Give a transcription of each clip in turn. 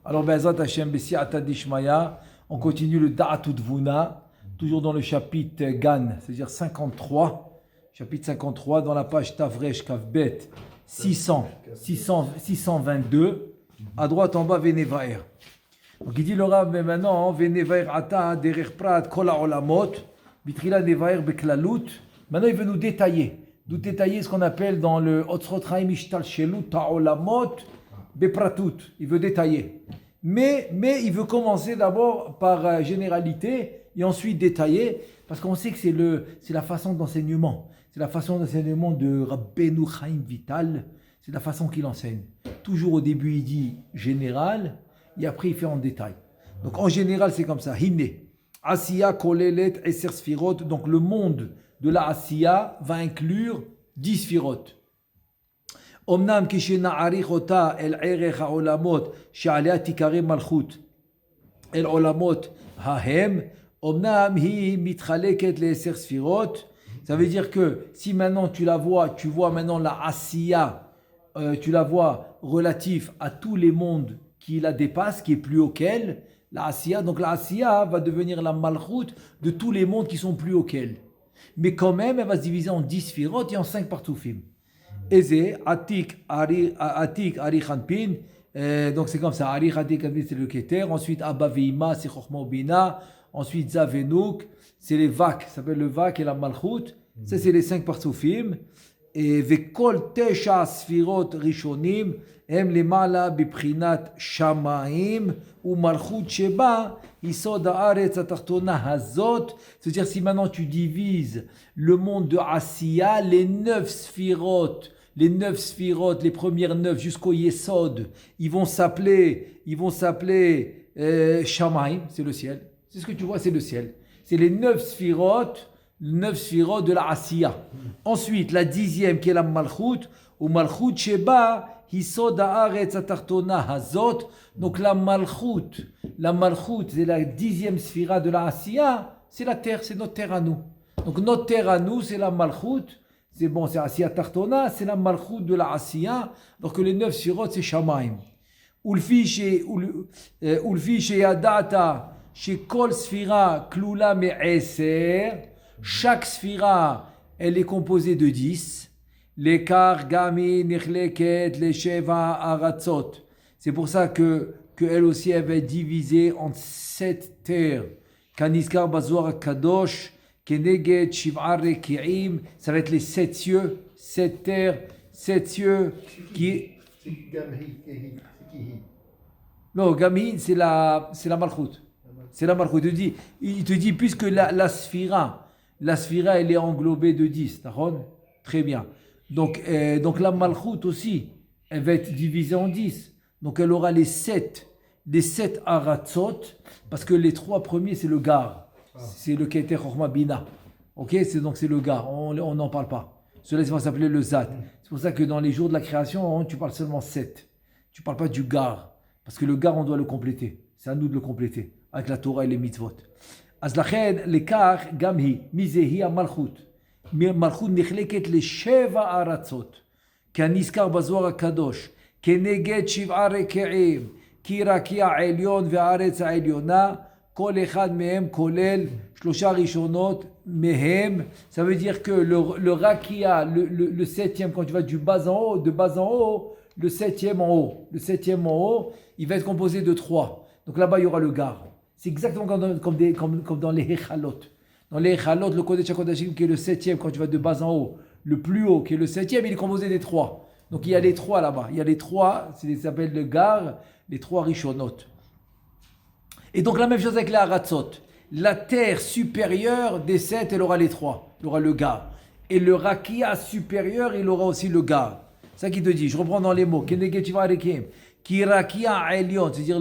Alors, Be'ezrat Hashem, B'si'ata Dishmaya, on continue le Da'atud Vuna, toujours dans le chapitre Gan, c'est-à-dire 53, chapitre 53, dans la page Tavresh Kavbet 622, à droite en bas, Venevaer. Donc il dit le Rav, mais maintenant, Venevaer Ata, Derer Prat, Kola Olamot, Bitrila Nevaer Beklalut. Maintenant, il veut nous détailler ce qu'on appelle dans le Otzrot Chaim Ishtal Shelut Ta'olamot Bepratut. Il veut détailler. Mais il veut commencer d'abord par généralité et ensuite détailler, parce qu'on sait que c'est la façon d'enseignement. C'est la façon d'enseignement de Rabbeinu Chaim Vital. C'est la façon qu'il enseigne. Toujours au début, il dit général, et après, il fait en détail. Donc, en général, c'est comme ça. Hine. Asiya kolelet eser sfirot. Donc, le monde de la Asiya va inclure 10 sfirot. Omnam kishena arichota el erech haolamot she'alea tikare malchut el olamot hahem. Omnam hi mitchaleket le eser sfirot. Ça veut dire que si maintenant tu vois maintenant la Asiya, tu la vois relative à tous les mondes qui la dépassent, qui est plus haut qu'elle, la Asiya. Donc la Asiya va devenir la Malchut de tous les mondes qui sont plus haut qu'elle. Mais quand même, elle va se diviser en 10 sphirotes et en 5 partoufim. Eze, Atik, Ari Khanpin. Donc c'est comme ça. Ari Khanpin, c'est le Keter. Ensuite, Abba Veima, c'est Chochma Bina. Ensuite, Zavenouk, c'est les Vak. Ça s'appelle le Vak et la Malchut. Ça, c'est les 5 partoufim. Et Vekol Tesha Sfirot Rishonim. Hem lemala biprinat shamaim ou malchut sheba isod haaretz atartona hazot. C'est-à-dire si maintenant tu divises le monde de Asiya, les 9 sphirotes, les premières 9 jusqu'au Yesod, ils vont s'appeler Shamaim, c'est le ciel. C'est ce que tu vois, c'est le ciel. C'est les 9 sphirotes de la Asiya. Ensuite, la 10e qui est la Malchut, ou Malchut Sheba, Hisod Haaretz Atartona Hazot. Donc la Malchut, c'est la 10e sphira de la Asiya, c'est la terre, c'est notre terre à nous. Donc notre terre à nous, c'est la Malchut. C'est bon, c'est Asiya Tartona, c'est la Malchut de la Asiya. Donc les 9 sphirotes, c'est Shamaim. Ulfi Sheyadata, Shekol Sphira Klula Me'eser. Chaque sphira, elle est composée de 10. L'écart, Gami, Nichleket, les Sheva, Aratzot. C'est pour ça que elle aussi, elle va être divisée en 7 terres. Kaniskar, Bazoar, Kadosh, Keneged, Shiv'ar, Reki'im. Ça va être les 7 cieux, 7 terres, 7 cieux qui... C'est Gamhi, c'est qui? Non, Gami, c'est la Malchut. C'est la Malchut. Il te dit puisque la sphira, elle est englobée de 10. D'accord? Très bien. Donc la Malchut aussi, elle va être divisée en 10. Donc elle aura les 7 Aratzot, parce que les 3 premiers, c'est le Gar. C'est le Keter Chochma Bina. Ok? C'est le Gar. On n'en parle pas. Cela va s'appeler le Zat. C'est pour ça que dans les jours de la création, tu parles seulement 7. Tu ne parles pas du Gar. Parce que le Gar, on doit le compléter. C'est à nous de le compléter. Avec la Torah et les mitzvot. Azlached, l'écart, Gamhi, Mizehi, Malchut. מלכות נחלקת לשבע ארצות, כנזכר בזוהר הקדוש, כנגד 7 רקיעים, כי רקיע העליון והארץ העליונה, כל אחד מהם כולל 3 ראשונות מהם. Ça veut dire que le rakia, le 7e, quand tu vas de bas en haut, le 7e en haut, il va être composé de 3. Donc là-bas, il y aura le Gar. C'est exactement comme dans les Hechalot. Dans les Chalot, le Kodesh HaKodashim qui est le 7e, quand tu vas de bas en haut, le plus haut qui est le 7e, il est composé des 3. Donc il y a les 3 là-bas. Il y a les 3, ça s'appelle le Gar, les 3 Rishonot. Et donc la même chose avec la Haratzot. La terre supérieure des 7, elle aura les 3. Elle aura le Gar. Et le Rakia supérieur, il aura aussi le Gar. C'est ça qu'il te dit. Je reprends dans les mots. Ki Rakia Elyon, c'est-à-dire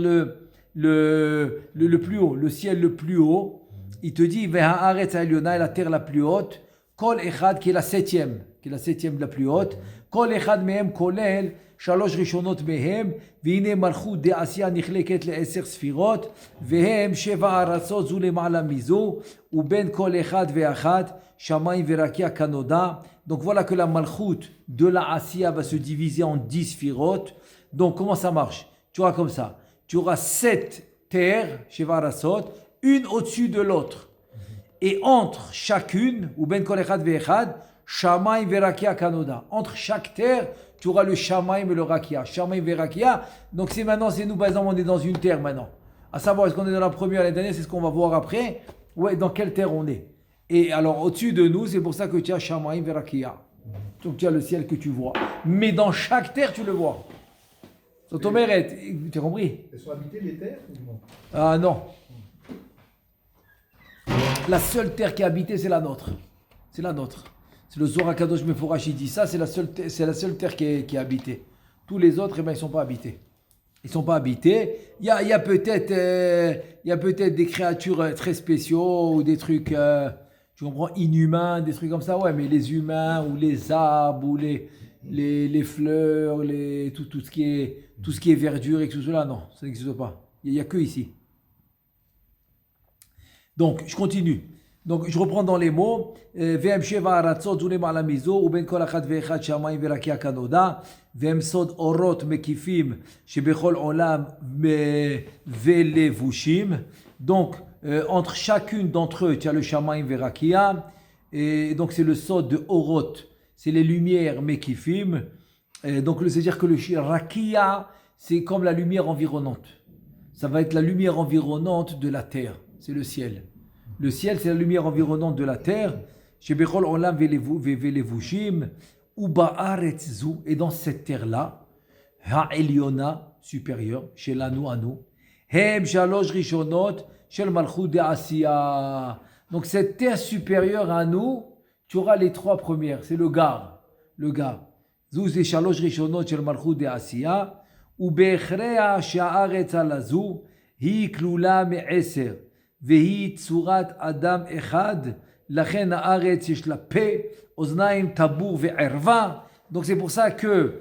le plus haut, le ciel le plus haut. Il te dit, Ve'ha'aretz ha'elyona, la terre la plus haute, Kol echad, qui est la 7e, de la plus haute, Kol echad mehem kolel, Shalosh rishonot mehem, Ve'ine malchut de Asiya nichleket le-10 sfirot, Ve'hem sheva aratzot zu lema'ala mizo, Uben kol echad ve'achad, Shamayim ve'rakia kanoda. Donc voilà que la malchut de la Asiya va se diviser en 10 sfirot. Donc comment ça marche? Tu vois comme ça. tu auras 7 terres, Sheva Arasot, une au-dessus de l'autre. Et entre chacune, ou ben kol echad ve'echad, Shamaim ve'rakia kanoda. Entre chaque terre, tu auras le Shamaim et le Rakia. Shamaim ve'rakia. Donc c'est maintenant, c'est nous, par exemple, on est dans une terre maintenant. À savoir, est-ce qu'on est dans la première et la dernière, c'est ce qu'on va voir après. Ouais, dans quelle terre on est. Et alors, au-dessus de nous, c'est pour ça que tu as Shamaim ve'rakia. Donc tu as le ciel que tu vois. Mais dans chaque terre, tu le vois. Sotomeret, tu as compris? Elles sont habitées les terres ou non? Ah non. La seule terre qui est habitée, c'est la nôtre. C'est la nôtre. C'est le Zohar Kadosh Meforash, il dit ça, c'est la seule terre qui est habitée. Tous les autres, eh ben, ils ne sont pas habités. Ils ne sont pas habités. Il y a peut-être des créatures très spéciaux ou des trucs, tu comprends, inhumains, des trucs comme ça. Ouais, mais les humains ou les arbres ou les fleurs, tout ce qui est verdure et tout cela, non, ça n'existe pas. Il n'y a que ici. Donc, je continue. Donc, je reprends dans les mots. V'em sheva aratzot zulem ala mizo, uben kol achad ve'echad shamayim ve'rakia kanoda, v'em sod orot mekifim shebechol olam ve'levushim. Donc, entre chacune d'entre eux, tu as le shamayim ve'rakia, et donc c'est le sod de orot, c'est les lumières mekifim. Donc, c'est-à-dire que le rakia, c'est comme la lumière environnante. Ça va être la lumière environnante de la terre. C'est le ciel. Le ciel, c'est la lumière environnante de la terre. Shebechol olam ve'levushim, uba'aretzu, et dans cette terre-là, ha'eliona, supérieure, shelanu anu, hem shalosh rishonot, shel malchut de'asiya. Donc cette terre supérieure à nous, tu auras les 3 premières. C'est le Gar. Le Gar. Zou c'est shalosh rishonot, shel malchut de'asiya, ube'echrea sha'aretz alazu, hi klula me'eser. Vehi tsurat adam echad, lachen haaretz yesh la pe, oznaim tabour ve'erva. Donc c'est pour ça que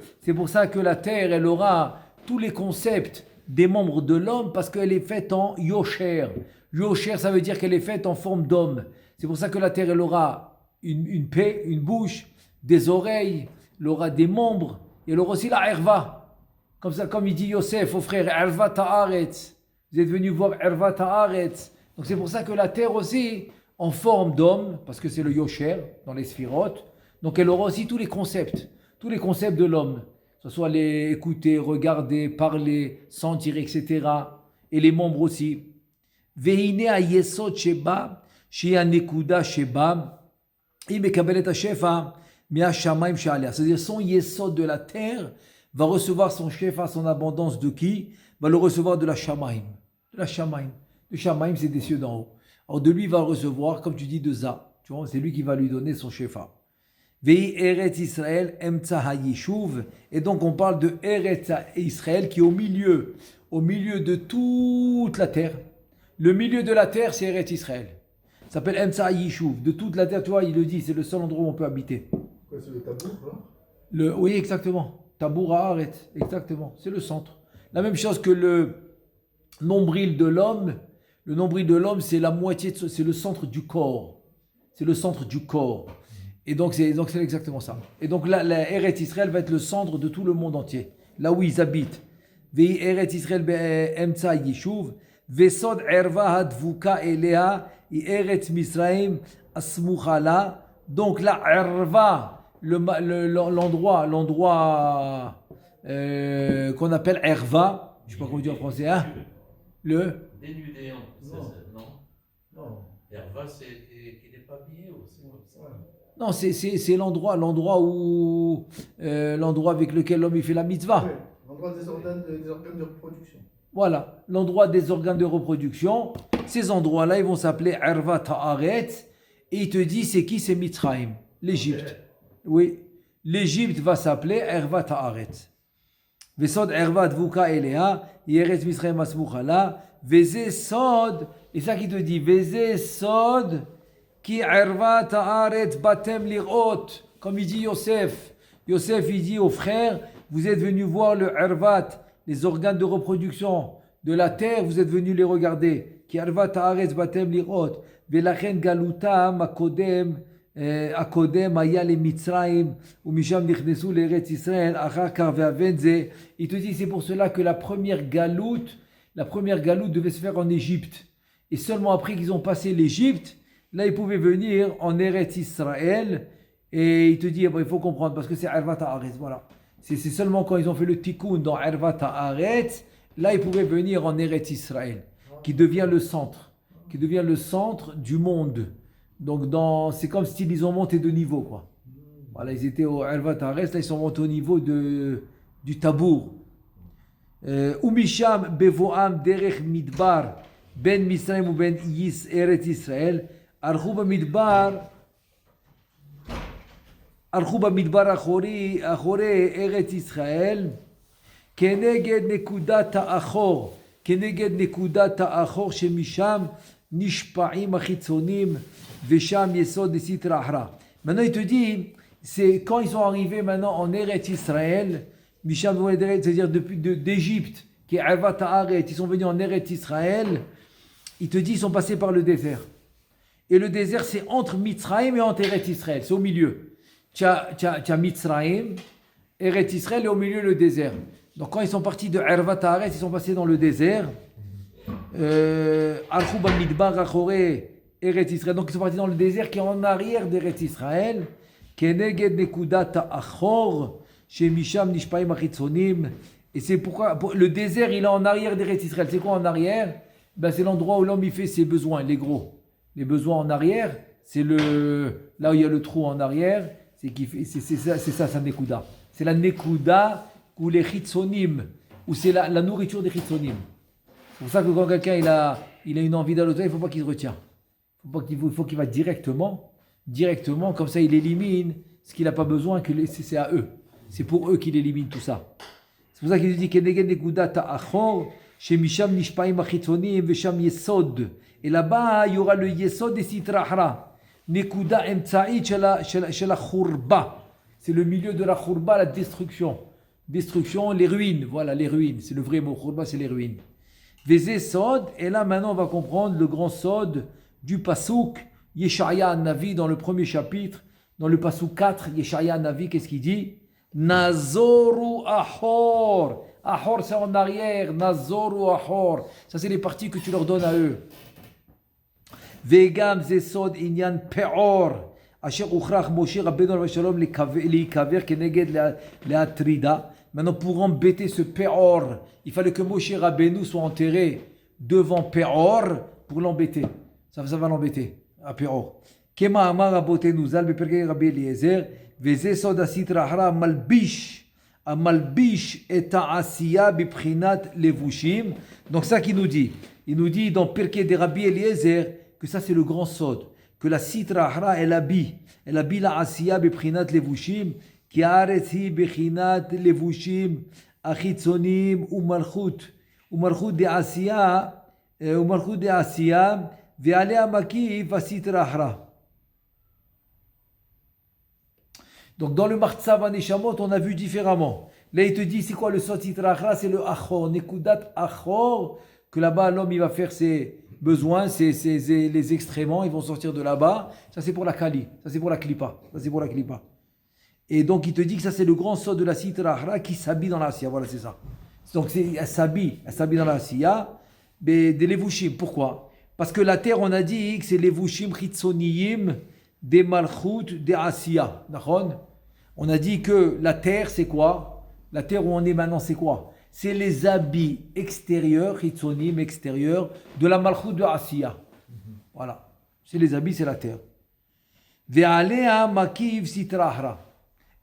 la terre, elle aura tous les concepts des membres de l'homme parce qu'elle est faite en yosher. Yosher, ça veut dire qu'elle est faite en forme d'homme. C'est pour ça que la terre, elle aura une paix, une bouche, des oreilles, elle aura des membres, et elle aura aussi la erva. Comme ça, comme il dit Yosef au frère, erva ta'aretz. Vous êtes venus voir erva ta'aretz. Donc c'est pour ça que la terre aussi, en forme d'homme, parce que c'est le yosher dans les sphirotes, donc elle aura aussi tous les concepts de l'homme, que ce soit les écouter, regarder, parler, sentir, etc. Et les membres aussi. Veine a yesod sheba, shea nekuda sheba, imekabelet hashefa, mea shamaim she'alea. C'est-à-dire son yesod de la terre va recevoir son shefa, son abondance de qui? Va le recevoir de la shamaim. De la shamaim. Le Shamaim, c'est des cieux d'en haut. Alors de lui, il va recevoir, comme tu dis, de Za. Tu vois, c'est lui qui va lui donner son shefa. Vei Eretz Israël, Emtsa HaYishuv. Et donc, on parle de Eretz Israël qui est au milieu de toute la terre. Le milieu de la terre, c'est Eretz Israël. Ça s'appelle Emtsa HaYishuv. De toute la terre, tu vois, il le dit, c'est le seul endroit où on peut habiter. Quoi, c'est le tabour, là? Oui, exactement. Tabour Haaretz, exactement. C'est le centre. La même chose que le nombril de l'homme. Le nombril de l'homme, c'est la moitié, c'est le centre du corps. C'est le centre du corps. Et donc c'est exactement ça. Et donc la Eretz Israël va être le centre de tout le monde entier. Là où ils habitent. Vei Eretz Israël be'emtsa yishuv. Vesod erva hadvuka elea. I Eretz Misraim asmuchala. Donc la erva, l'endroit qu'on appelle erva. Je ne sais pas comment dire en français. Hein? Dénudé, non. Non. Herva, c'est qu'il n'est pas habillé aussi. Non, c'est l'endroit où l'endroit avec lequel l'homme il fait la mitzvah. Ouais, l'endroit des organes de reproduction. Voilà, l'endroit des organes de reproduction. Ces endroits-là, ils vont s'appeler Erva Ta'aretz. Et il te dit, c'est qui? C'est Mitzrayim, l'Égypte. Okay. Oui, l'Égypte va s'appeler Erva Ta'aretz. Vesod Erva Dvuka Elea, Yeretz Mitzrayim Asmuchala. Veze sod, et ça qui te dit, Veze sod, ki erva ta'aretz batem lirot, comme il dit Yosef. Yosef, il dit aux frères, vous êtes venus voir le ervat, les organes de reproduction de la terre, vous êtes venus les regarder. Ki erva ta'aretz batem lirot, velachen galutam akodem, akodem aya le Mitzrayim, ou misham nichnesu l'Eretz Israël, achar kar ve'aven ze. Il te dit, c'est pour cela que la première galoute, La première galoute devait se faire en Égypte. Et seulement après qu'ils ont passé l'Égypte, là ils pouvaient venir en Eretz Israël. Et il te dit, il faut comprendre, parce que c'est Ervat Haaretz, voilà. C'est seulement quand ils ont fait le tikkun dans Ervat Haaretz, là ils pouvaient venir en Eretz Israël, qui devient le centre du monde. Donc c'est comme s'ils ont monté de niveau, quoi. Voilà, ils étaient au Ervat Haaretz, là ils sont montés au niveau du Tabour. Umisham bevoam derech midbar ben Misraim ou ben Eretz Israël, archou midbar. הלכו במדבר אחורי ארץ ישראל כנגד נקודת האחור שמשם נשפעים החיצונים ושם יסוד לסטרא אחרא. Maintenant il te dit, c'est quand ils sont arrivés maintenant en Eretz Israël, c'est-à-dire d'Égypte, qui est Ervat Haaretz, ils sont venus en Eretz Israël, il te dit ils sont passés par le désert. Et le désert c'est entre Mitzraïm et entre Eretz Israël, c'est au milieu. Tu as Mitzraïm, Eretz Israël et au milieu le désert. Donc quand ils sont partis de Ervat Haaretz, ils sont passés dans le désert. Alchou bamidbar achoré Eretz Israël. Donc ils sont partis dans le désert qui est en arrière d'Eretz Israël. Keneged nekudat achor shemisham nishpaim achitzonim. Et c'est pourquoi le désert il est en arrière d'Eretz Israël. C'est quoi en arrière? C'est l'endroit où l'homme il fait ses besoins, les gros. Les besoins en arrière, c'est là où il y a le trou en arrière. C'est ça sa nekuda. C'est la nekuda ou les chitzonim, ou c'est la nourriture des chitzonim. C'est pour ça que quand quelqu'un il a une envie d'aller au toilette, il ne faut pas qu'il se retient. Il faut qu'il va directement, comme ça il élimine ce qu'il n'a pas besoin, c'est à eux. C'est pour eux qu'il élimine tout ça. C'est pour ça qu'il dit keneged nekuda ta'achor, shemisham nishpaim achitzonim vesham yesod. Et là-bas, il y aura le yesod des sitra achra. Nekuda emtsaït chez la khurba. C'est le milieu de la khurba, la destruction. Destruction, les ruines. Voilà, les ruines. C'est le vrai mot. Khurba, c'est les ruines. Vezé sod. Et là, maintenant, on va comprendre le grand sod du pasouk. Yeshaya Navi, dans le premier chapitre, dans le pasouk 4, Yeshaya Navi, qu'est-ce qu'il dit? Nazoru ahor. Ahor, c'est en arrière. Nazoru ahor. Ça, c'est les parties que tu leur donnes à eux. וגם זה סוד עניין פעור אשר הוכרח משה רבנו עליו השלום להיקבר כנגד להטרידה. Maintenant pour embêter ce Péor, il fallait que Moshe Rabbeinu soit enterré devant Péor pour l'embêter. Ça va l'embêter à Péor. כמה אמר רבותינו ז"ל בפרקי רבי אליעזר, וזה סוד הסטרא אחרא המלביש את העשייה בבחינת לבושים. Donc ça qu'il nous dit. Il nous dit dans Pirkei de Rabbi Eliezer que ça c'est le grand sod, que la sitra ahra elle habille la asiya beprinat levushim, ki haaretz hi beprinat levushim achitzonim umalchut de asiya ve'alea makif asitra ahra. Donc dans le Martzav Neshamot on a vu différemment. Là il te dit c'est quoi le sod sitra ahra? C'est le achor, nekudat achor, que là-bas l'homme il va faire ses besoins, c'est les excréments, ils vont sortir de là-bas. Ça c'est pour la kali, ça c'est pour la klipa, Et donc il te dit que ça c'est le grand sod de la sitra ahra qui s'habille dans la siya. Voilà, c'est ça. Donc elle s'habille dans la siya, mais des levushim. Pourquoi? Parce que la terre, on a dit que c'est levushim chitzoniyim des malchut des asiya. On a dit que la terre c'est quoi? La terre où on est maintenant c'est quoi? C'est les habits extérieurs, hitzonim extérieurs, de la malchut de Asiya. Voilà. C'est les habits, c'est la terre. Ve'alea makiv sitra ahra.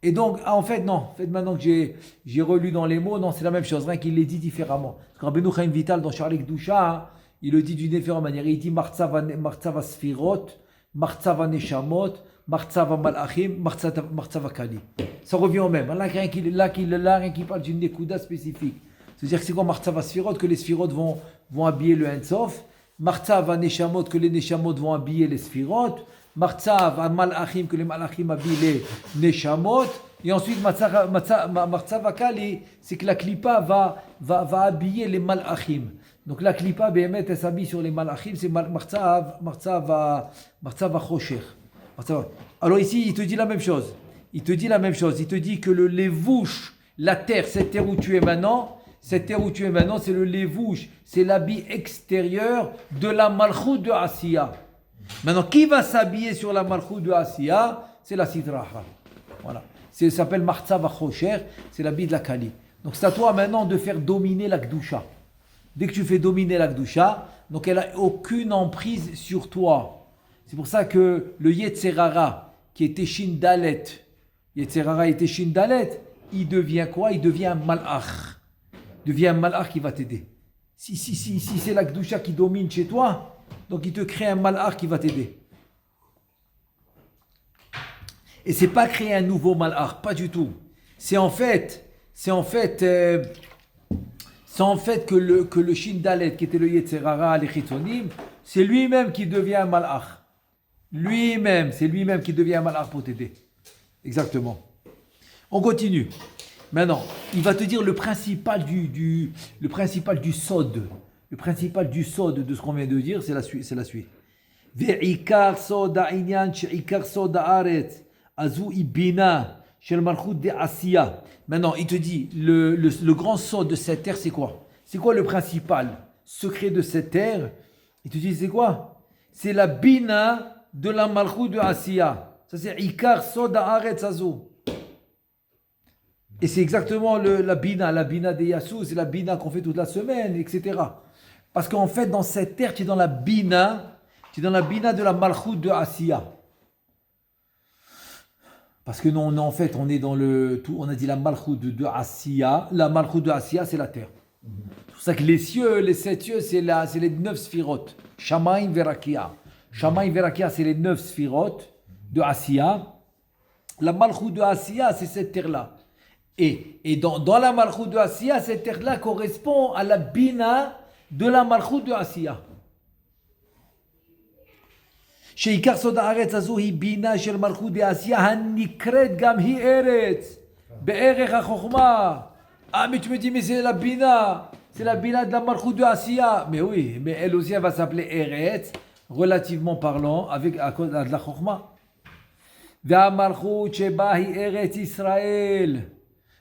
Et donc, en fait, maintenant que j'ai relu dans les mots, non, c'est la même chose, rien qu'il les dit différemment. Parce que Rabbeinu Chaim Vital, dans Charles Kedusha, il le dit d'une différente manière. Il dit Martzav Sfirot, Martzav Neshamot, Martzav Malachim, Martzav Kali. Ça revient au même. Là, rien qui parle d'une nekuda spécifique. C'est-à-dire que c'est quoi Martzav Sfirot? Que les Sfirot vont habiller le Ensof. Martzav Neshamot, que les Neshamot vont habiller les Sfirot. Martzav Malachim, que les Malachim habillent les Neshamot. Et ensuite, Martzav Kali, c'est que la Klipa va habiller les Malachim. Donc la Klipa, Béhémet, elle s'habille sur les Malachim, c'est Martzav Chosher. Alors ici, il te dit la même chose. Il te dit que le levouche, la terre, cette terre où tu es maintenant, Cette terre où tu es maintenant, c'est le levouche, c'est l'habit extérieur de la malchoute de Asiya. Maintenant, qui va s'habiller sur la malchoute de Asiya? C'est la Sitra Ahra. Voilà. Ça s'appelle Martza Vachosher, c'est l'habit de la Kali. Donc c'est à toi maintenant de faire dominer la Kdusha. Dès que tu fais dominer la Kdusha, donc elle n'a aucune emprise sur toi. C'est pour ça que le Yetzerara, qui était Shindalet, Yetzerara était Shindalet, il devient quoi? Il devient un malach. Il devient un malach qui va t'aider. Si c'est la Kdusha qui domine chez toi, donc il te crée un malach qui va t'aider. Et c'est pas créer un nouveau malach, pas du tout. C'est en fait que le Shindalet, qui était le Yetzerara, les Chitonim, c'est lui-même qui devient un malach. C'est lui-même qui devient un malach pour t'aider. Exactement. On continue. Maintenant, il va te dire le principal du sod. Le principal du sod de ce qu'on vient de dire, c'est la suite. Ve'ikar sod ha'inyan she'ikar sod ha'aretz azu ibina shel malchut de Asiya. Maintenant, il te dit, le grand sod de cette terre, c'est quoi? C'est quoi le principal secret de cette terre? Il te dit, c'est quoi? C'est la bina de la malchut de Asiya. Ça, c'est ikar sod ha'aretz azu. Et c'est exactement la bina des Yassou, c'est la bina qu'on fait toute la semaine, etc. Parce qu'en fait, dans cette terre, tu es dans la bina de la malchoute de Asiya. Parce que non, en fait, on est dans on a dit la malchoute de Asiya. La malchoute de Asiya, c'est la terre. C'est pour ça que les 7 cieux, c'est les 9 sphirotes. Shamaim Verakia. Shamaim Verakia, c'est les 9 sphirotes de Asiya. La malchoute de Asiya, c'est cette terre-là. Et dans la malchoute de Asiya, cette terre-là correspond à la bina de la malchoute de Asiya. שעיקר סוד הארץ הזו היא בינה של מלכות דאסיה הנקראת גם היא ארץ בערך החוכמה. Mais tu me dis, mais c'est la bina de la malchut de Asiya. Mais oui, mais elle aussi elle va s'appeler Eretz, relativement parlant, à cause de la chokma. והמלכות שבה היא ארץ ישראל.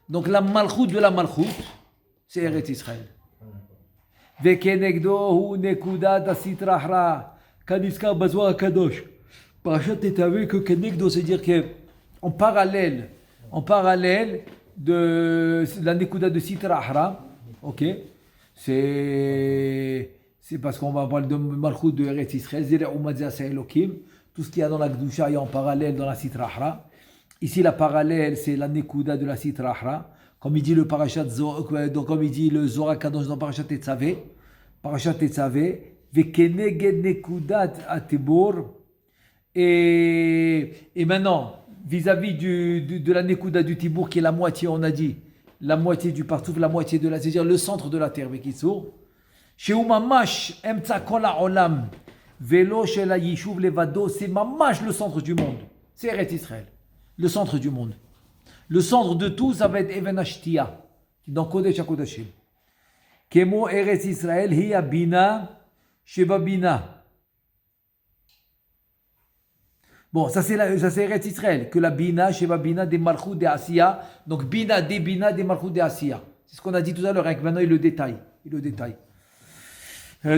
Donc la malchut de la malchut, c'est Eretz Israël. וכנגדו הוא נקודת הסטרא אחרא, כנזכר בזוהר הקדוש. פרשת תתאווה כנגדו, c'est-à-dire qu'en parallèle de la nekuda de Sitra Ahra, ok, c'est parce qu'on va parler de malchut de Eretz Israël, Zera Umadza Elokim, tout ce qu'il y a dans la Gdusha est en parallèle dans la Sitra Ahra. Ici, la parallèle, c'est la Nekuda de la Sitra Ahra. Comme il dit le Parashat donc comme il dit le Zohar Kadosh dans Parashat Tetzaveh, Vekeneged Nekudat Atebor. Et maintenant, vis-à-vis de la Nekuda du Tibour, qui est la moitié, on a dit, la moitié du Partouf, la moitié de la, c'est-à-dire le centre de la terre, Vekitsour. Sheu Mamash Emtza Kol HaOlam Velo Shel HaYishuv Levado, c'est Mamash le centre du monde. C'est Eretz Israël. Le centre du monde. Le centre de tout, ça va être Even Ashtia, dans Kodesh HaKodashim. Kemo Eretz Israël, Hiya Bina, Sheba Bina. Bon, ça c'est Eretz Israël, que la Bina, Sheba Bina, des Malchut, des Asiya. Donc Bina, des Malchut, des Asiya. C'est ce qu'on a dit tout à l'heure, avec maintenant il le détaille.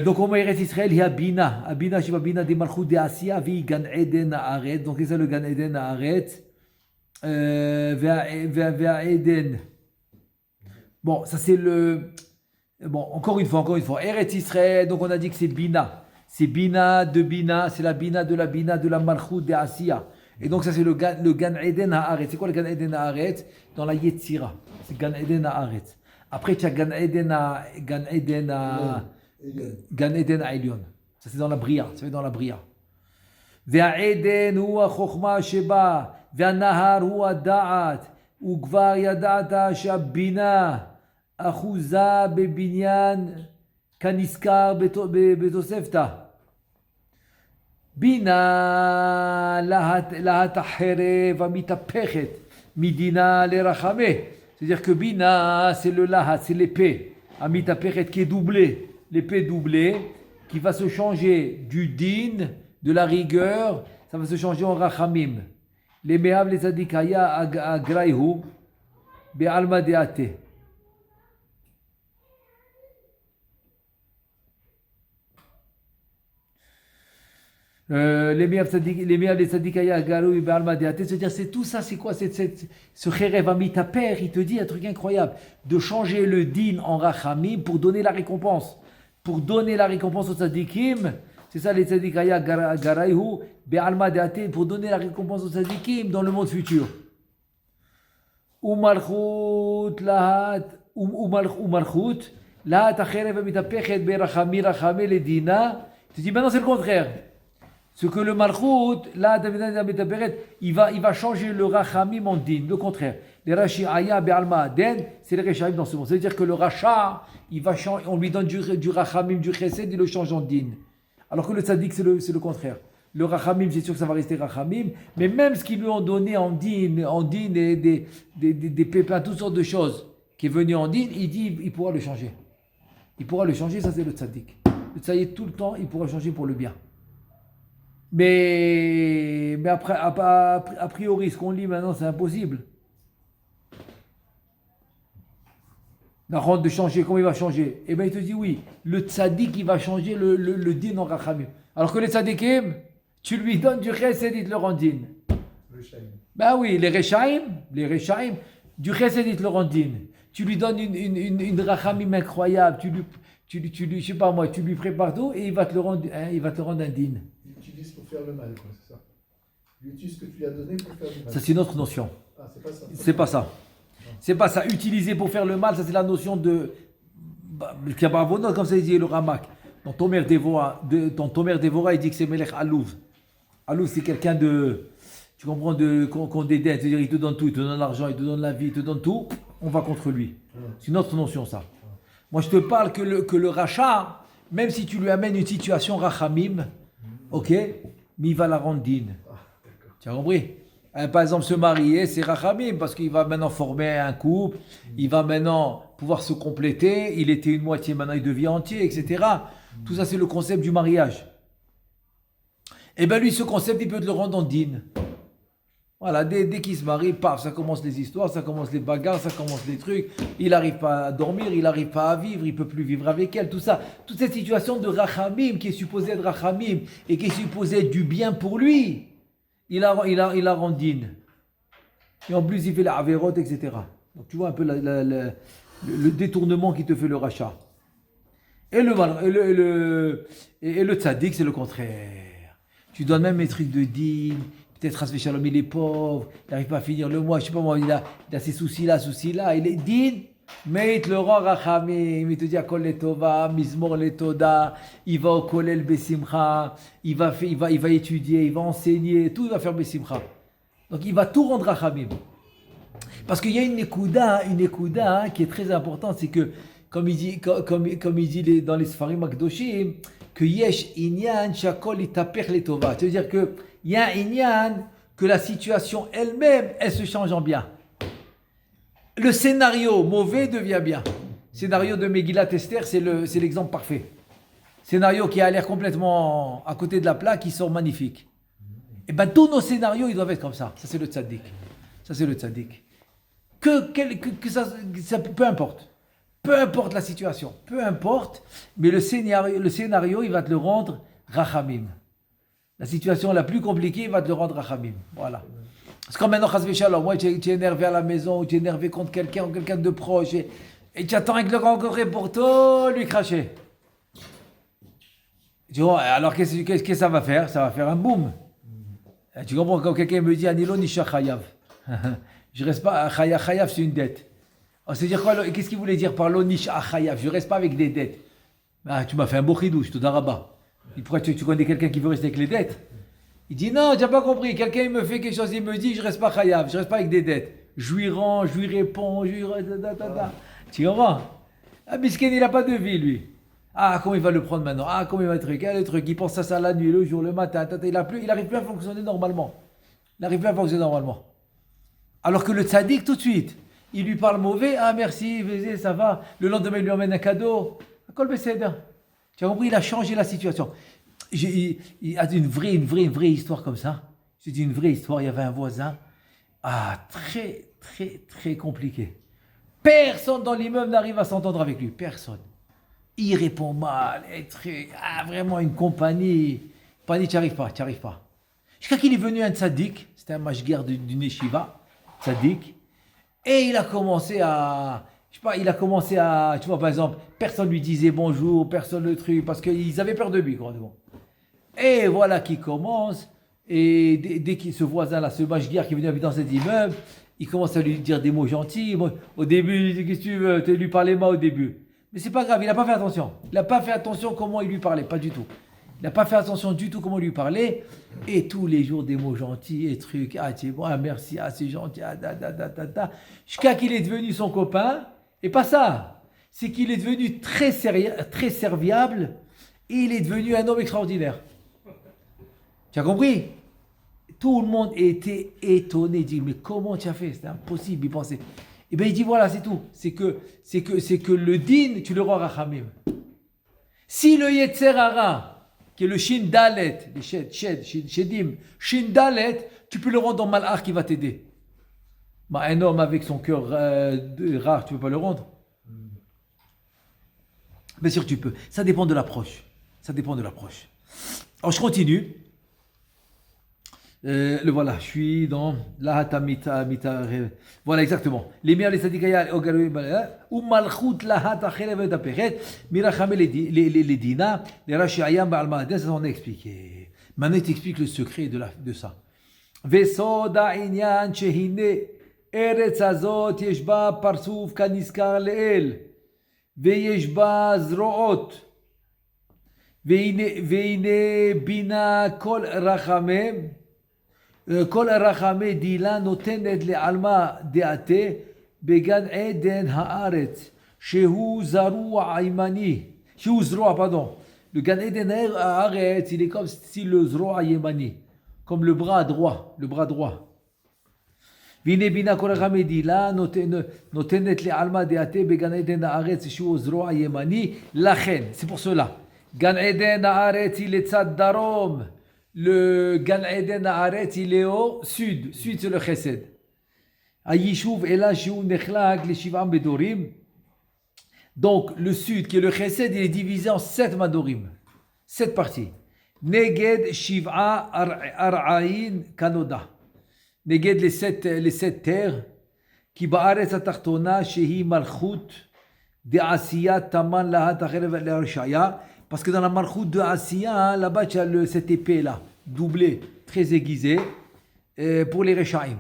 Donc au Eretz Israël, Hiya Bina, Bina, Sheba Bina, des Malchut, des Asiya, Vi Gan Eden Haaretz. Donc c'est ça le Gan Eden Haaretz. Eden. Bon, ça c'est le. Bon, encore une fois. Eretz Israël, donc on a dit que c'est Bina. C'est Bina, c'est la Bina de la Malchut de Asiya. Et donc ça c'est le Gan Eden Haaretz. C'est quoi le Gan Eden Haaretz? Dans la Yetzira. C'est Gan Eden Haaretz. Après tu as Gan Eden Elyon. Ça c'est dans la Bria. והעדן הוא החוכמה שבה, והנהר הוא הדעת, וכבר ידעת שהבינה אחוזה בבניין כנזכר בתוספתא. בינה להט החרב המתהפכת מדינה לרחמה. C'est-à-dire que Bina, c'est le lahat, c'est l'épée, המתהפכת qui est doublée, l'épée doublée, qui va se changer du din, de la rigueur, ça va se changer en rachamim. Les mehav les adikaya agraihu be'alma deate. Les meilleurs des tzadikaya galou be'alma de'ate, c'est-à-dire c'est tout ça, c'est quoi ce cherev amita père, il te dit un truc incroyable, de changer le din en rachamim pour donner la récompense. Pour donner la récompense aux tzadikim, c'est ça les tzadikaya garayhu be'alma de'ate, pour donner la récompense aux tzadikim dans le monde futur. Umalchut lahat umalchut lahat acherev amita pechet be'rachamim rachamim le dina. Tu dis maintenant c'est le contraire. Ce que le malchut, là, il va changer le rachamim en din, le contraire. Les rachi'aya be'alma den, c'est les rachaim dans ce monde. C'est-à-dire que le racha, on lui donne du rachamim, du chesed, il le change en din. Alors que le tzaddik, c'est le contraire. Le rachamim, c'est sûr que ça va rester rachamim, mais même ce qu'ils lui ont donné en din et des pépins, toutes sortes de choses qui est venu en din, il dit, il pourra le changer. Il pourra le changer, ça c'est le tzaddik. Le tzaddik, tout le temps, il pourra changer pour le bien. Mais après, a priori, ce qu'on lit maintenant, c'est impossible. La rente de changer, comment il va changer? Eh bien, il te dit oui, le tzaddik, il va changer le din en rachamim. Alors que les tzaddikim, tu lui donnes du chesed, il te le rend din. Ben oui, les rechaim, du chesed, il te le rend din. Tu lui donnes une rachamim incroyable, tu je sais pas moi, tu lui prépares tout et il va te le rendre un din. Il utilise pour faire le mal, quoi, c'est ça. Il utilise ce que tu lui as donné pour faire le mal. Ça, c'est une autre notion. Ah, c'est pas ça. C'est pas ça. C'est pas ça. Utiliser pour faire le mal, ça, c'est la notion de. Comme ça, il dit le Ramak. Dans Tomer Devora, il dit que c'est Melech Alouv. Alouv, c'est quelqu'un de. Tu comprends, qu'on dédaigne. C'est-à-dire, il te donne tout, il te donne l'argent, il te donne la vie, il te donne tout. On va contre lui. C'est une autre notion, ça. Moi, je te parle que le rachat, même si tu lui amènes une situation rachamim, ok, mais il va la rendre din. Tu as compris? Par exemple, se marier, c'est rachamim, parce qu'il va maintenant former un couple, il va maintenant pouvoir se compléter, il était une moitié, maintenant il devient entier, etc. Tout ça, c'est le concept du mariage. Et bien lui, ce concept, il peut te le rendre en din. Voilà, dès qu'il se marie, paf, ça commence les histoires, ça commence les bagarres, ça commence les trucs. Il n'arrive pas à dormir, il n'arrive pas à vivre, il ne peut plus vivre avec elle, tout ça. Toute cette situation de rachamim, qui est supposée être rachamim, et qui est supposée être du bien pour lui, il la rend din. Et en plus, il fait la averot, etc. Donc tu vois un peu le détournement qui te fait le rachat. Et le tzaddik, c'est le contraire. Tu donnes même les trucs de din. Peut-être Hasvé Shalom, il est pauvre, il n'arrive pas à finir le mois, je ne sais pas moi, il a ces soucis-là, il est din, mais il te le rend rachamim, il te dit Akol letova, Mizmor letoda, il va au kolel besimcha, il va étudier, il va enseigner, tout il va faire besimcha. Donc il va tout rendre rachamim. Parce qu'il y a une nekuda qui est très importante, c'est que, comme il dit dans les Sfarim Akdoshim, que yesh inyan shakol itaper letova. C'est-à-dire que il y a un inyan que la situation elle-même, elle se change en bien. Le scénario mauvais devient bien. Scénario de Megillat Esther, c'est l'exemple parfait. Scénario qui a l'air complètement à côté de la plaque, qui sort magnifique. Et bien tous nos scénarios, ils doivent être comme ça. Ça c'est le tzaddik. Que ça, peu importe. Peu importe la situation, peu importe, mais le scénario, il va te le rendre rachamim. La situation la plus compliquée, il va te le rendre rachamim. Voilà. Parce que quand maintenant, chas v'shalom, moi, tu es énervé à la maison, ou tu es énervé contre quelqu'un, ou quelqu'un de proche, et tu attends avec le rencontrer pour tout lui cracher. Tu vois, alors qu'est-ce que ça va faire? Ça va faire un boom. Tu comprends, quand quelqu'un me dit Anilo Nisha Chayav. Je reste pas, Chayav, c'est une dette. C'est-à-dire quoi? Qu'est-ce qu'il voulait dire par l'onish achayav? Je ne reste pas avec des dettes. Ah, tu m'as fait un beau chidouche, tout d'araba. Pourquoi tu connais quelqu'un qui veut rester avec les dettes? Il dit non, tu n'as pas compris. Quelqu'un il me fait quelque chose, il me dit je ne reste pas chayav, je ne reste pas avec des dettes. Je lui rends, je lui réponds, Tu comprends? Ah, Miskin, il n'a pas de vie, lui. Ah, comment il va le prendre maintenant? Ah, comment il va le truc? Il pense à ça la nuit, le jour, le matin. Il n'arrive plus à fonctionner normalement. Alors que le tzaddik, tout de suite, il lui parle mauvais, ah merci, ça va. Le lendemain, il lui emmène un cadeau. Tu as compris, il a changé la situation. Il y a une vraie histoire comme ça. J'ai dit une vraie histoire, il y avait un voisin, très compliqué. Personne dans l'immeuble n'arrive à s'entendre avec lui, personne. Il répond mal, vraiment une compagnie, Pani, tu n'y arrives pas, tu n'y arrives pas. Jusqu'à qu'il est venu un tzaddik, c'était un mashguer d'une yeshiva, tzaddik, et il a commencé à, tu vois, par exemple, personne lui disait bonjour, personne le truc, parce qu'ils avaient peur de lui, quoi. Et voilà qu'il commence, et dès qu'il ce voisin-là, ce mashguer qui est venu habiter dans cet immeuble, il commence à lui dire des mots gentils. Bon, au début, il dit, qu'est-ce que tu veux, tu lui parlais mal au début. Mais c'est pas grave, il n'a pas fait attention. Il n'a pas fait attention comment il lui parlait, pas du tout. Il n'a pas fait attention du tout comment il lui parlait. Et tous les jours, des mots gentils et trucs. Ah, tu es bon, ah, merci, ah, c'est gentil, ah, jusqu'à qu'il est devenu son copain. Et pas ça. C'est qu'il est devenu très serviable. Et il est devenu un homme extraordinaire. Tu as compris? Tout le monde était étonné. Il dit, mais comment tu as fait? C'était impossible, il pensait. Et bien il dit, voilà, c'est tout. C'est que le din, tu le rends rachamim. Si le Yetzer Hara, qui est le Shin Dalet, le Shedim, Shin Dalet, tu peux le rendre dans Malach qui va t'aider. Bah, un homme avec son cœur rare, tu ne peux pas le rendre? Bien sûr, tu peux. Ça dépend de l'approche. Ça dépend de l'approche. Alors, je continue. Le voilà, je suis dans la mita. Voilà, exactement. Les miens, les sadikaya, ou malchut lahata chelevet apechet, mirachame les dina, les rachayam ba'almaden, ça on a expliqué. Maintenant, il t'explique le secret de ça. Vesoda inyan shehine, eretz azot, yeshba parsuf kaniskar leel, veyeshba zroot, veine bina kol rachamem, כל הרחמי דילה נותנת לעלמא דעתה בגן עדן הארץ שהוא זרוע ימני, שהוא זרוע, pardon. Le Gan Eden Haaretz, il est comme si le zroa yemani, comme le bras droit, והנה בינה כל הרחמי דילה נותנת לעלמא דעתה בגן עדן הארץ שהוא זרוע ימני, לכן, c'est pour cela, גן עדן הארץ היא לצד דרום. Le Gan Eden Haaretz, il est au sud. Sud, c'est le Chesed. Ayishuv Ela Shiu Nechlak le Shivam Bedorim. Donc, le sud, qui est le Chesed, il est divisé en 7 Madorim. 7 parties. Neged Shiv'a Ar'ain Kanoda. Neged les 7 terres. Ki Ba'aretz Atartona Shehi Malchut de Asiyat Taman Lahat Acherev Le'arshaya. Parce que dans la Malchut de Asiya, là-bas, tu as cette épée-là, doublée, très aiguisée, pour les Rechaim.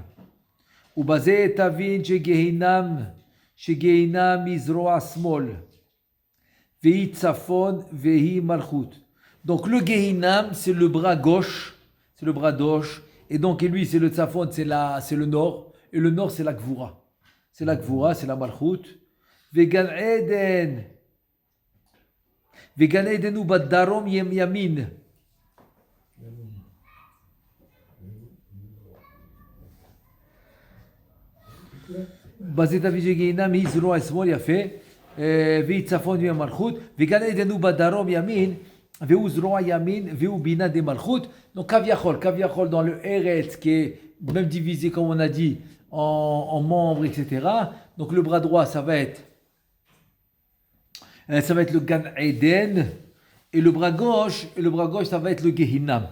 Ou basé Tavin, chez Gehinam Izroa Smol, Vehi Tzafon, Vehi Malchut. Donc le Gehinam, c'est le bras gauche, et donc lui, c'est le Tzafon, c'est le nord, et le nord, c'est la Gvura. C'est la Gvura, c'est la Malchut. Vegan Eden. Vegan Eden ou Badarom Yamin. Basé ta vie Gehinam Izro Esmol Yafé. Veitzafon via Malchut. Vegan Eden ou Badarom Yamin. Veuzro Yamin. Veubina de Malchut. Donc Kaviachol dans le Eretz qui est même divisé comme on a dit en membres, etc. Donc le bras droit ça va être le Gan Eden, et le bras gauche, ça va être le Gehinam.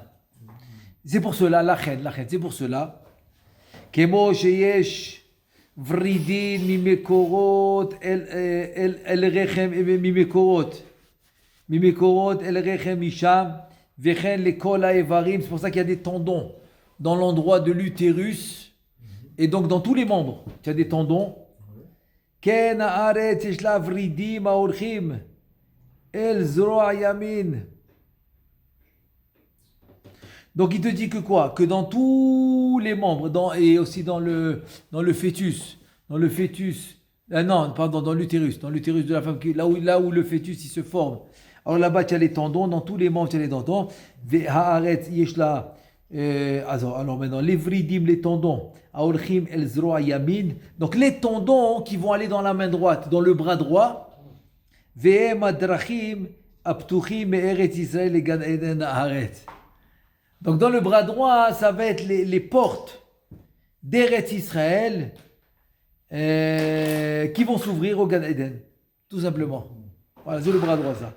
C'est pour cela, Lachen, c'est pour cela, Kemo sheyesh vridin mimekorot el rechem mimekorot el rechem misham, vechen le kol haevarim. C'est pour ça qu'il y a des tendons dans l'endroit de l'utérus, et donc dans tous les membres, il y a des tendons. כן הארץ יש לה ורידים ההולכים אל זרוע ימין. Donc il te dit que quoi? Que dans tous les membres, et aussi dans le fœtus, dans l'utérus de la femme, là où le fœtus il se forme. Alors là-bas tu as les tendons, dans tous les membres tu as les tendons. והארץ יש לה alors maintenant, les vridim, les tendons, aolchim el zroa yamin, donc les tendons qui vont aller dans la main droite, dans le bras droit, ve'em adrachim aptuchim me'eretz Israël et Gan Eden haaretz. Donc dans le bras droit, ça va être les portes d'Eretz Israël qui vont s'ouvrir au Gan Eden, tout simplement. Voilà, c'est le bras droit ça.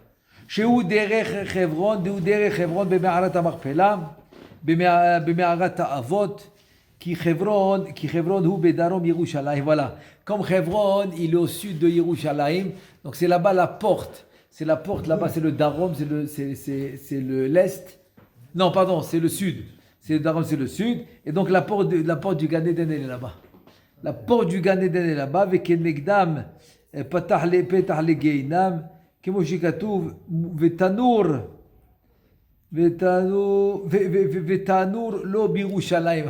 שהוא דרך חברון, דהו דרך חברון במערת המכפלה, במערת האבות, qui Hebron ou Bedarom Yerushalayim. Voilà. Comme Hebron, il est au sud de Yerushalayim. Donc c'est là-bas la porte. C'est la porte là-bas, c'est le Darom, c'est le l'est. Non, pardon, c'est le sud. C'est le Darom, c'est le sud. Et donc la porte du Gan Eden, elle est là-bas. La porte du Gan Eden est là-bas. Avec Negdam, Petah le Geinam, Kemo Shikatouv, Vetanour. Vetanour lo Birushalayim.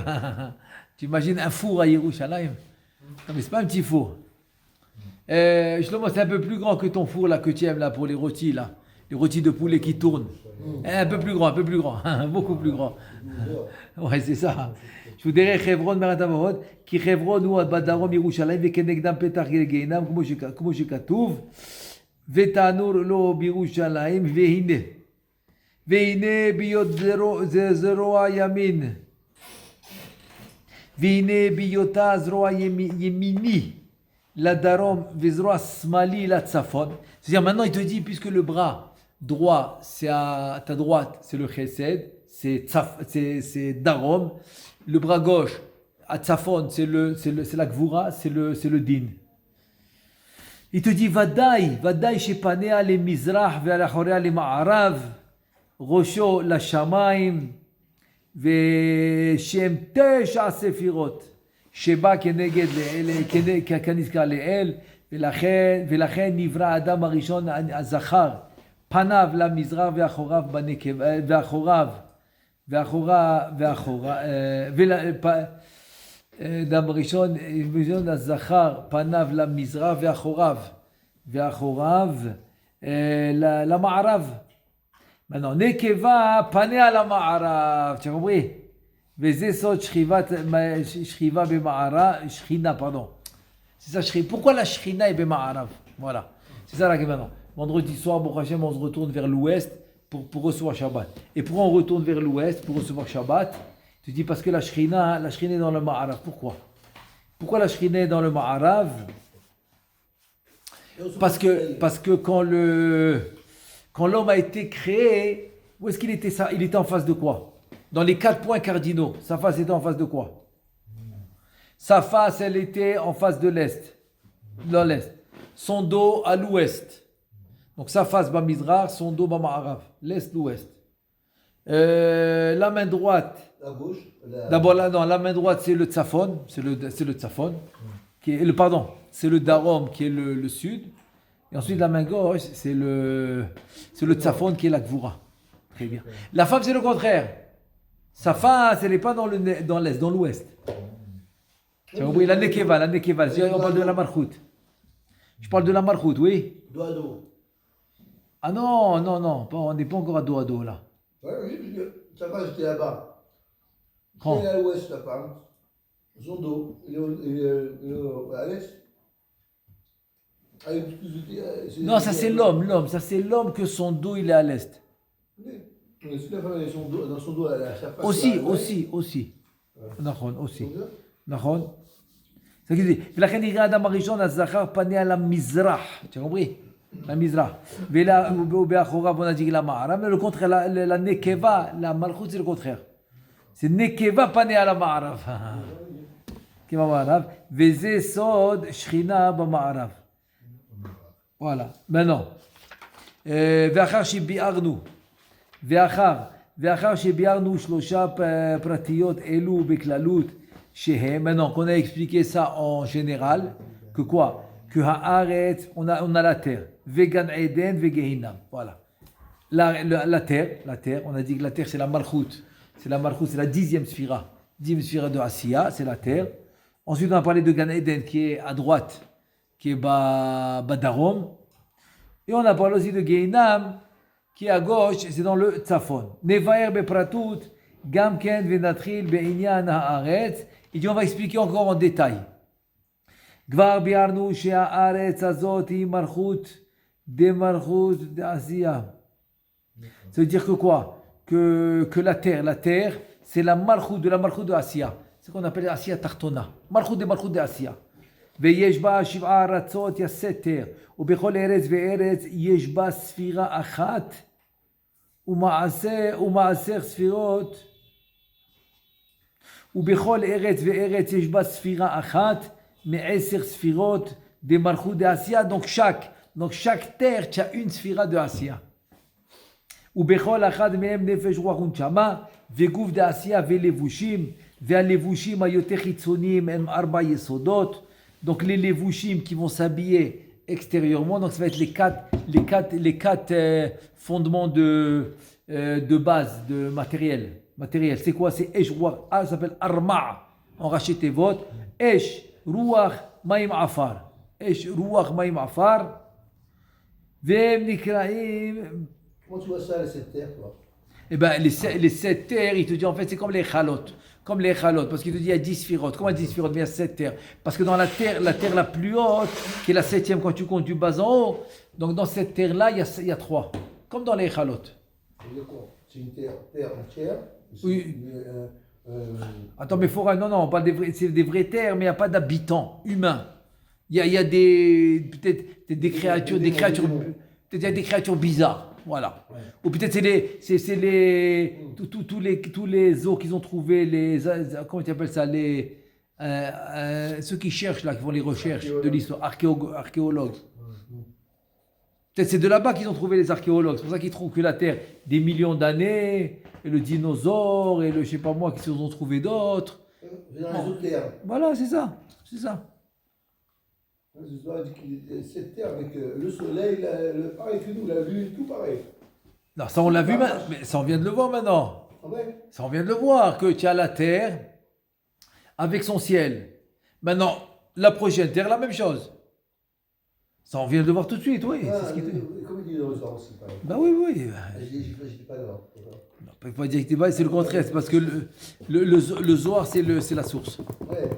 Tu imagines un four à Yerushalayim? Non, mais c'est pas un petit four. Shlomo, c'est un peu plus grand que ton four là que tu aimes là pour les rôtis là. Les rôtis de poulet qui tournent. Un peu plus grand, beaucoup plus grand. Ouais, c'est ça. Je vous dirais Hebron Meratamot, qui Hebron ou Badarom Yerushalayim, Vekenegdam Petach Geinam, comme je katouv, Vetanour lo Birushalayim, Vehine. והנה ביות זרוע ימין, והנה ביותה זרוע ימיני לדרום וזרוע שמאלי לצפון. C'est-à-dire maintenant il te dit, puisque le bras droit c'est à ta droite, c'est le chesed, c'est darom, le bras gauche à tzafon c'est la gvura, c'est le din. Il te dit ודאי שפניה למזרח ועל אחוריה למערב, ראשו לשמיים, ושהם 9 ספירות, שבא כנזכר לאל, ולכן נברא האדם הראשון הזכר, פניו למזרח האדם הראשון הזכר, פניו למזרח ואחוריו למערב. Maintenant, Nekeva, Panea la Ma'arav, tu as compris? Veze sot shriva b'ma'arav, shrina, pardon. C'est ça, shrina. Pourquoi la shrina est b'ma'arav? Voilà. C'est ça là que maintenant. Vendredi soir, Baruch Hashem, on se retourne vers l'ouest pour recevoir Shabbat. Et pourquoi on retourne vers l'ouest pour recevoir Shabbat? Tu dis parce que la shrina est dans le Ma'arav. Pourquoi? Pourquoi la shrina est dans le Ma'arav? Parce que quand l'homme a été créé, où est-ce qu'il était ça? Il était en face de quoi? Dans les 4 points cardinaux, sa face était en face de quoi? Sa face, elle était en face de l'est, dans l'est. Son dos à l'ouest. Donc sa face bas Mizrach, son dos bas Ma'arav, l'est, l'ouest. La main droite. La gauche. D'abord la main droite c'est le tzafon, c'est le tzafon, qui est c'est le darom qui est le sud. Et ensuite, la main gauche, c'est le tzafon qui est la gvura. Très bien. La femme, c'est le contraire. Sa face, elle n'est pas dans l'est, dans l'ouest. Tu as compris? La nekeva. On parle de la marchout. Je parle de la marchout, oui. Dos à dos. Ah non. On n'est pas encore à dos là. Oui, parce que sa femme, c'était là-bas. Quand? Elle est à l'ouest, la femme. Son dos, il est à l'est. Non, ça c'est l'homme. Ça c'est l'homme que son dos il est à l'est. Oui. Mais si la femme elle est dans son dos, elle a sa face. aussi. Nachon, aussi. Nachon. C'est ce qu'il dit. ולכן נראה האדם הראשון הזכר פניה למזרח. Tu as compris? La mizrach. ובאחוריו on a dit la ma'arav. Mais le contraire, la nekeva, la malchut c'est le contraire. C'est nekeva פניה למערב. qui va מערב. וזה סוד שכינה במערב. Voilà. Maintenant, ואחר שביארנו 3 פרטיות אלו בכללות שהם, maintenant qu'on a expliqué ça en général, que quoi? Que haaretz, on a la terre, vegan eden, vegehinam. Voilà. La terre, on a dit que la terre c'est la malchut, c'est la 10e sphira, 10e sphira de Asiya, c'est la terre. Ensuite on a parlé de Gan Eden qui est à droite, qui est Badarom. Et on a parlé aussi de Geinam, qui est à gauche, c'est dans le Tzafon. Nevaer bepratut, gamken venatril be'inyan haaretz. Et on va expliquer encore en détail. Gvar biarnu she'haaretz azot hi marchut de Asiya. Ça veut dire que quoi? Que la terre, c'est la malchut de Asiya. C'est ce qu'on appelle Asiya Tartona. Malchut de Asiya. ויש בה 7 ארצות, il y a 7 terres. ובכל ארץ וארץ יש בה ספירה אחת, ומעשר ספירות. ובכל ארץ וארץ יש בה ספירה אחת, מ10 ספירות, de Malchut de Asiya. Donc chaque terre, tu as une sphira de Asiya. ובכל אחד מהם נפש רוח ונשמה, וגוף דעשייה ולבושים, והלבושים היותר חיצוניים הם 4 יסודות. Donc les levushim qui vont s'habiller extérieurement, donc ça va être les quatre fondements de base, de matériel. C'est quoi? C'est Esh, Ruach, ça s'appelle Arma', en rachète votes. Esh, Ruach, Maïm Afar. Esh, Ruach, Maïm Afar. Vem Nikraim. Comment tu vois ça, les 7 terres, toi? Eh bien, les 7 terres, il te dit en fait, c'est comme les chalotes. Comme les chalotes, parce qu'il te dit il y a 10 sphirotes. Comment 10 sphirotes? Mais il y a 7 terres. Parce que dans la terre la plus haute, qui est la 7e quand tu comptes du bas en haut, donc dans cette terre-là, il y a 3. Comme dans les chalotes. C'est une terre entière. Oui. Attends, mais non, on parle c'est des vraies terres, mais il n'y a pas d'habitants humains. Il y a peut-être des créatures, peut-être il y a des créatures bizarres. Voilà. Ouais. Ou peut-être tous les os qu'ils ont trouvés, comment tu appelles ça, ceux qui cherchent là, qui font les recherches de l'histoire, archéologues. Peut-être c'est de là-bas qu'ils ont trouvé les archéologues. C'est pour ça qu'ils trouvent que la Terre, des millions d'années, et le dinosaure, et le je sais pas moi, qu'ils ont trouvé d'autres. Voilà, c'est ça. Cette terre avec le soleil, pareil que nous, la lune, tout pareil. Non, ça on l'a vu, mais ça on vient de le voir maintenant. Ah ouais? Ça on vient de le voir, que tu as la terre avec son ciel. Maintenant, la prochaine terre, la même chose. Ça on vient de le voir tout de suite, oui. C'est ce qui comme il dit le dinosaure aussi, pareil. Bah oui. J'étais pas là. Non, pas dire que t'es pas, c'est le contraire, c'est parce que le Zohar, c'est la source. Ouais.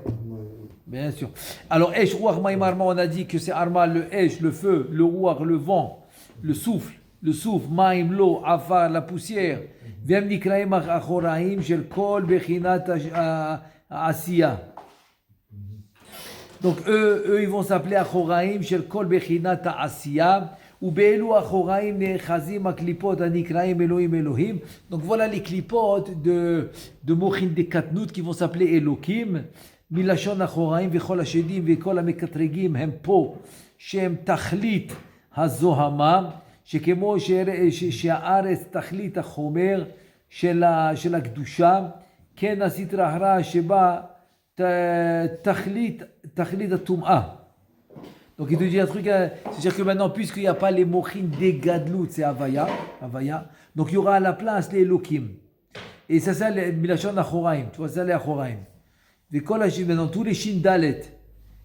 Bien sûr. Alors, Esh, Ruach, Maïm, Arma, on a dit que c'est Arma, le Esh, le feu, le Ruach, le vent, le souffle, Maïm, l'eau, Afar, la poussière. Vem nikraim achoraim shel kol bechinat asiya. Donc, eux, ils vont s'appeler achoraim shel kol bechinat asiya. Ou be'elu achoraim nechazim aklipot anikraim Elohim Elohim. Donc, voilà les clipotes de Mochin de Katnout qui vont s'appeler Elohim. מלשון אחוריים וכל השדים וכל המקטרגים הם פה שהם תכלית הזוהמה שכמו שהארץ תכלית החומר של הקדושה כן הסטרא אחרא שבה תכלית הטומאה. Donc il te dit un truc, c'est-à-dire que maintenant puisqu'il n'y a pas les mochines des gadlout, c'est Havaya, donc il y aura à la place les Elohim. Et ça c'est le milachon achoraim, tu vois ça les achoraim. Dans tous les Shindalet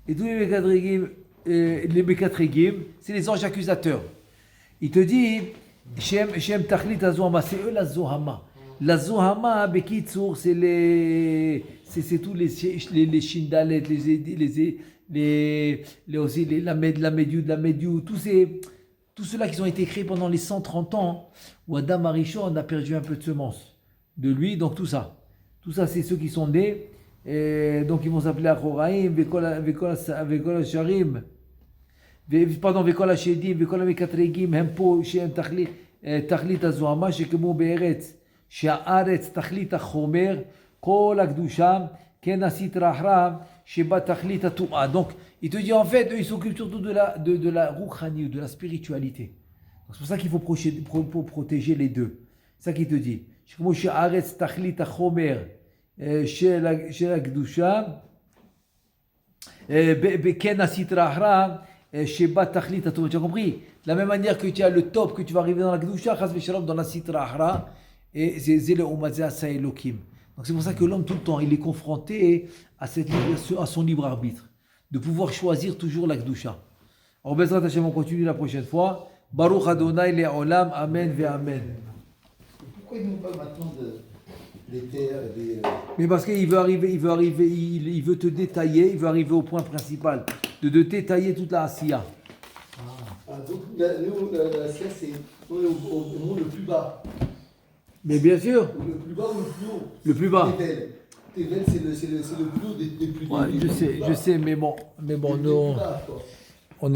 et tous les Mekatregim, c'est les anges accusateurs. Il te dit, Shem Tachlit Azohama, c'est eux la Zohama. La Zohama, Bekitsour, c'est tous les Shindalet, la Médiou, tous ceux-là qui ont été créés pendant les 130 ans où Adam Arishon a perdu un peu de semence de lui, donc tout ça, c'est ceux qui sont nés. Et donc ils vont s'appeler Achoraim, Vekol Sharim, Vekol Shedim, Vekol Mekatregim, Hempo, Shem Tachlit Azohama, Shekemu Be'eretz, She'aretz Tachlit Achomer, Kol Akdusha, Ken Asitra Ahra, Sheba Tachlit Atum'a. Donc il te dit en fait, eux, ils s'occupent surtout de la Rouchani, de la spiritualité. C'est pour ça qu'il faut protéger les deux. C'est ça qu'il te dit. Shekemu She'aretz Tachlit Achomer, chez la Gdusha, Beken Asitra Ahra, chez Batachlit Atum. Tu as compris? De la même manière que tu as le top, que tu vas arriver dans la Gdusha, Chas Veshalom dans la Sitra Ahra, et c'est le Umazeh Sa Elokim. Donc c'est pour ça que l'homme tout le temps, il est confronté à son libre arbitre, de pouvoir choisir toujours la Gdusha. Alors Bezrat Hashem, on continue la prochaine fois. Baruch Adonai Le'olam, Amen ve Amen. Pourquoi il nous parle maintenant des terres et des... Mais parce qu'il veut arriver, il veut te détailler, il veut arriver au point principal, de détailler toute la Asiya. Donc la Asiya, c'est au monde le plus bas. Mais bien sûr. Le plus bas ou le plus haut? Le plus bas. Tevel, c'est le plus haut des plus Ouais, je sais, mais bon, Des nous, plus bas, quoi. on est dans